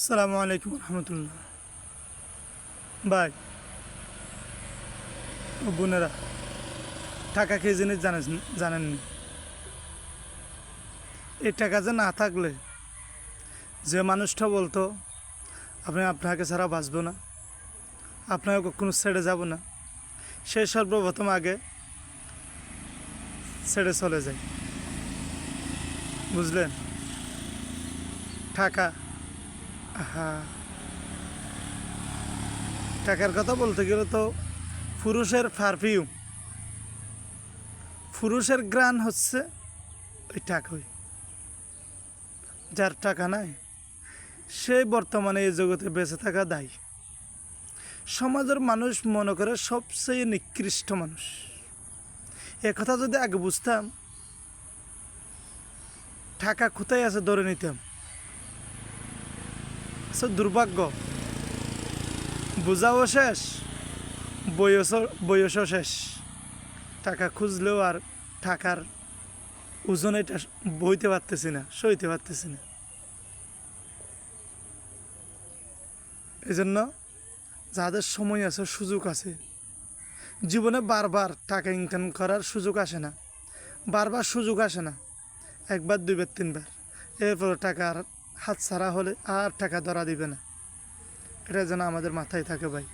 আসসালামু আলাইকুম রহমতুল্লাহ। ভাই ও বোনেরা, টাকা কি জিনিস জানেননি? এই টাকা যে না থাকলে যে মানুষটা বলতো আপনাকে ছাড়া বাঁচবো না, আপনাকে কখনো ছেড়ে যাব না, সে সর্বপ্রথম আগে ছেড়ে চলে যায়। বুঝলেন? টাকা, হ্যাঁ, টাকার কথা বলতে গেলে তো পুরুষের পারফিউম, পুরুষের গ্রান হচ্ছে ওই টাকাই। যার টাকা নাই সে বর্তমানে এই জগতে বেঁচে থাকা দায়ী। সমাজের মানুষ মনে করে সবচেয়ে নিকৃষ্ট মানুষ। কথা যদি আগে বুঝতাম, টাকা কোথায় আছে ধরে নিতাম। আচ্ছা, দুর্ভাগ্য, বোঝাও শেষ, বয়সও শেষ। টাকা খুঁজলেও আর টাকার ওজন এটা বইতে পারতেছি না, সইতে পারতেছি না। এই জন্য যাদের সময় আছে, সুযোগ আছে, জীবনে বারবার টাকা ইনকাম করার সুযোগ আসে না, বারবার সুযোগ আসে না, একবার দুইবার তিনবার, এরপর টাকার হাত ছাড়া হলে আর টাকা ধরা দিবে না। এটা যেন আমাদের মাথায় থাকে ভাই।